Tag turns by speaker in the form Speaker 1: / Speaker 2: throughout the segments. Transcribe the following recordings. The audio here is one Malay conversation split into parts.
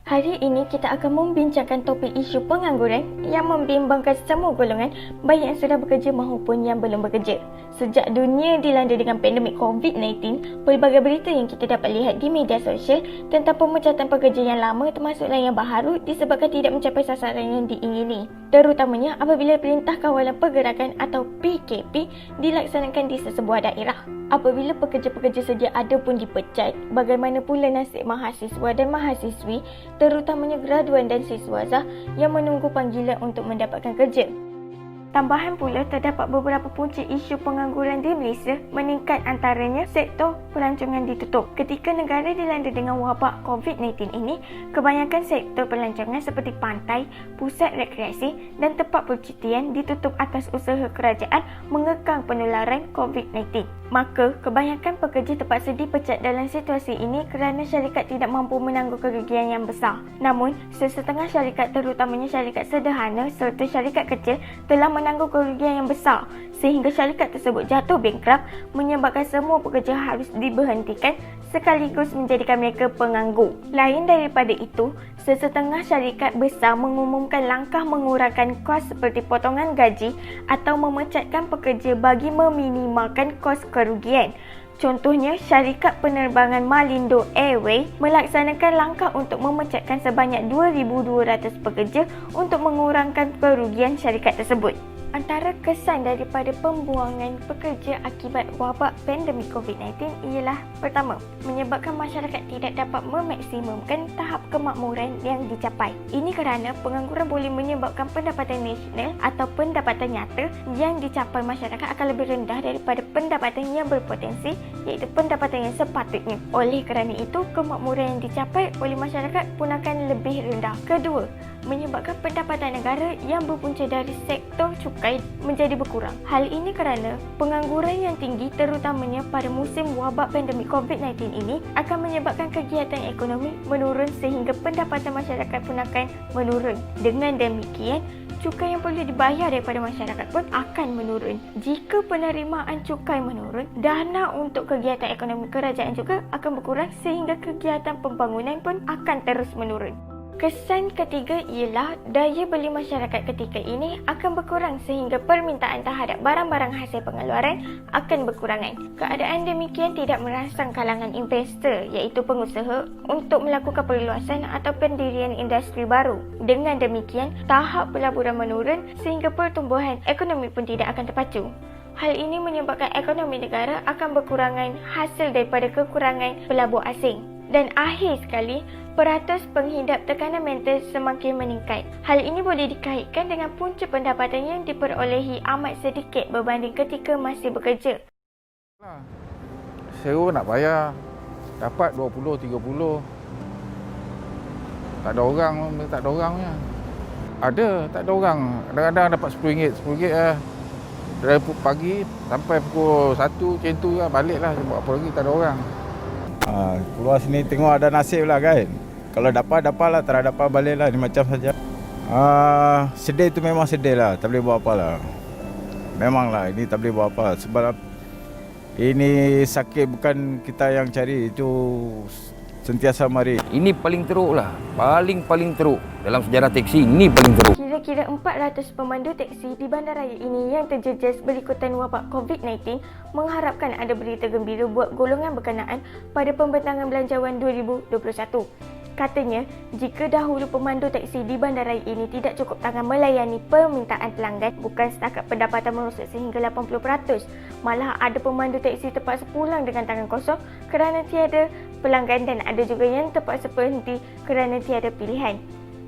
Speaker 1: Hari ini kita akan membincangkan topik isu pengangguran yang membimbangkan semua golongan, baik yang sudah bekerja maupun yang belum bekerja. Sejak dunia dilanda dengan pandemik COVID-19, pelbagai berita yang kita dapat lihat di media sosial tentang pemecatan pekerja yang lama termasuklah yang baharu disebabkan tidak mencapai sasaran yang diingini. Terutamanya apabila Perintah Kawalan Pergerakan atau PKP dilaksanakan di sesebuah daerah. Apabila pekerja-pekerja sedia ada pun dipecat, bagaimana pula nasib mahasiswa dan mahasiswi, terutamanya graduan dan siswazah yang menunggu panggilan untuk mendapatkan kerja? Tambahan pula, terdapat beberapa punca isu pengangguran di Malaysia meningkat, antaranya sektor pelancongan ditutup. Ketika negara dilanda dengan wabak COVID-19 ini, kebanyakan sektor pelancongan seperti pantai, pusat rekreasi dan tempat percutian ditutup atas usaha kerajaan mengekang penularan COVID-19. Maka, kebanyakan pekerja terpaksa dipecat dalam situasi ini kerana syarikat tidak mampu menanggung kerugian yang besar. Namun, sesetengah syarikat terutamanya syarikat sederhana serta syarikat kecil telah menanggung kerugian yang besar sehingga syarikat tersebut jatuh bankrupt menyebabkan semua pekerja harus diberhentikan sekaligus menjadikan mereka penganggur. Lain daripada itu, sesetengah syarikat besar mengumumkan langkah mengurangkan kos seperti potongan gaji atau memecatkan pekerja bagi meminimalkan kos kerugian. Contohnya, syarikat penerbangan Malindo Airways melaksanakan langkah untuk memecatkan sebanyak 2,200 pekerja untuk mengurangkan kerugian syarikat tersebut. Antara kesan daripada pembuangan pekerja akibat wabak pandemik COVID-19 ialah: pertama, menyebabkan masyarakat tidak dapat memaksimumkan tahap kemakmuran yang dicapai. Ini kerana pengangguran boleh menyebabkan pendapatan nasional atau pendapatan nyata yang dicapai masyarakat akan lebih rendah daripada pendapatan yang berpotensi, iaitu pendapatan yang sepatutnya. Oleh kerana itu, kemakmuran yang dicapai oleh masyarakat pun akan lebih rendah. Kedua, menyebabkan pendapatan negara yang berpunca dari sektor cukai menjadi berkurang. Hal ini kerana pengangguran yang tinggi terutamanya pada musim wabak pandemik COVID-19 ini akan menyebabkan kegiatan ekonomi menurun sehingga pendapatan masyarakat pun akan menurun. Dengan demikian, cukai yang perlu dibayar daripada masyarakat pun akan menurun. Jika penerimaan cukai menurun, dana untuk kegiatan ekonomi kerajaan juga akan berkurang sehingga kegiatan pembangunan pun akan terus menurun. Kesan ketiga ialah daya beli masyarakat ketika ini akan berkurang sehingga permintaan terhadap barang-barang hasil pengeluaran akan berkurangan. Keadaan demikian tidak merangsang kalangan investor iaitu pengusaha untuk melakukan perluasan atau pendirian industri baru. Dengan demikian, tahap pelaburan menurun sehingga pertumbuhan ekonomi pun tidak akan terpacu. Hal ini menyebabkan ekonomi negara akan berkurangan hasil daripada kekurangan pelabur asing. Dan akhir sekali, peratus penghidap tekanan mental semakin meningkat. Hal ini boleh dikaitkan dengan punca pendapatan yang diperolehi amat sedikit berbanding ketika masih bekerja.
Speaker 2: Sewa nak bayar, dapat 20, 30. Tak ada orang, tak ada orangnya. Ada, tak ada orang. Kadang-kadang dapat RM10, RM10 lah. Dari pagi sampai pukul 1 macam tu lah, balik lah. Buat apa lagi, tak ada orang.
Speaker 3: Keluar sini tengok ada nasib lah kan. Kalau dapat lah, tak dapat balik lah, ni macam saja. Sedih tu memang sedih lah, tak boleh buat apa lah. Memang lah, ini tak boleh buat apa. Sebab ini sakit bukan kita yang cari, itu sentiasa mari.
Speaker 4: Ini paling teruk lah, paling teruk. Dalam sejarah teksi, ini paling teruk.
Speaker 1: Kira-kira 400 pemandu teksi di bandaraya ini yang terjejas berikutan wabak COVID-19 mengharapkan ada berita gembira buat golongan berkenaan pada pembentangan belanjawan 2021. Katanya, jika dahulu pemandu teksi di bandaraya ini tidak cukup tangan melayani permintaan pelanggan, bukan setakat pendapatan merosot sehingga 80%, malah ada pemandu teksi terpaksa pulang dengan tangan kosong kerana tiada pelanggan dan ada juga yang terpaksa berhenti kerana tiada pilihan.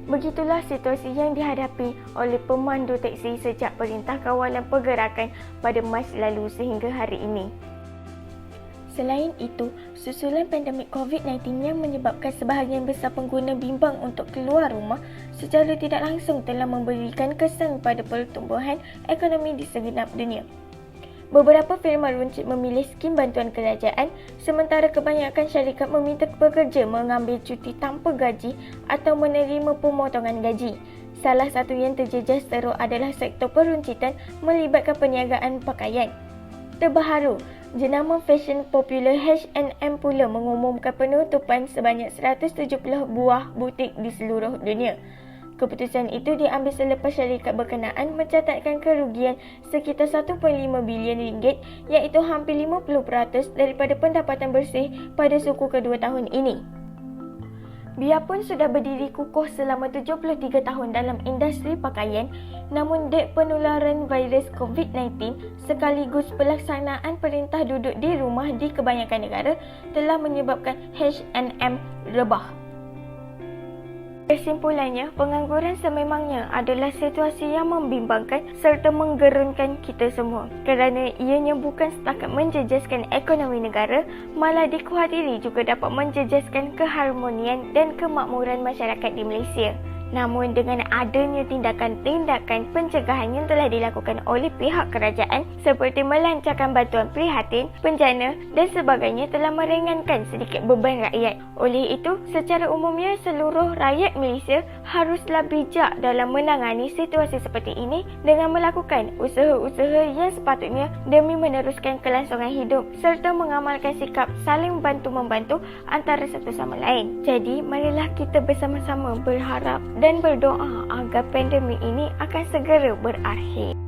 Speaker 1: Begitulah situasi yang dihadapi oleh pemandu teksi sejak Perintah Kawalan Pergerakan pada Mac lalu sehingga hari ini. Selain itu, susulan pandemik COVID-19 yang menyebabkan sebahagian besar pengguna bimbang untuk keluar rumah secara tidak langsung telah memberikan kesan pada pertumbuhan ekonomi di segenap dunia. Beberapa firma runcit memilih skim bantuan kerajaan, sementara kebanyakan syarikat meminta pekerja mengambil cuti tanpa gaji atau menerima pemotongan gaji. Salah satu yang terjejas teruk adalah sektor peruncitan melibatkan perniagaan pakaian. Terbaharu, Jenama fashion popular H&M pula mengumumkan penutupan sebanyak 170 buah butik di seluruh dunia. Keputusan itu diambil selepas syarikat berkenaan mencatatkan kerugian sekitar 1.5 bilion ringgit, iaitu hampir 50% daripada pendapatan bersih pada suku kedua tahun ini. Biarpun sudah berdiri kukuh selama 73 tahun dalam industri pakaian, namun dek penularan virus COVID-19 sekaligus pelaksanaan perintah duduk di rumah di kebanyakan negara telah menyebabkan H&M rebah. Kesimpulannya, pengangguran sememangnya adalah situasi yang membimbangkan serta menggerunkan kita semua kerana ianya bukan setakat menjejaskan ekonomi negara, malah dikhawatiri juga dapat menjejaskan keharmonian dan kemakmuran masyarakat di Malaysia. Namun dengan adanya tindakan-tindakan pencegahan yang telah dilakukan oleh pihak kerajaan seperti melancarkan bantuan prihatin, penjana dan sebagainya telah meringankan sedikit beban rakyat. Oleh itu, secara umumnya seluruh rakyat Malaysia haruslah bijak dalam menangani situasi seperti ini dengan melakukan usaha-usaha yang sepatutnya demi meneruskan kelangsungan hidup serta mengamalkan sikap saling bantu-membantu antara satu sama lain. Jadi, marilah kita bersama-sama berharap dan berdoa agar pandemik ini akan segera berakhir.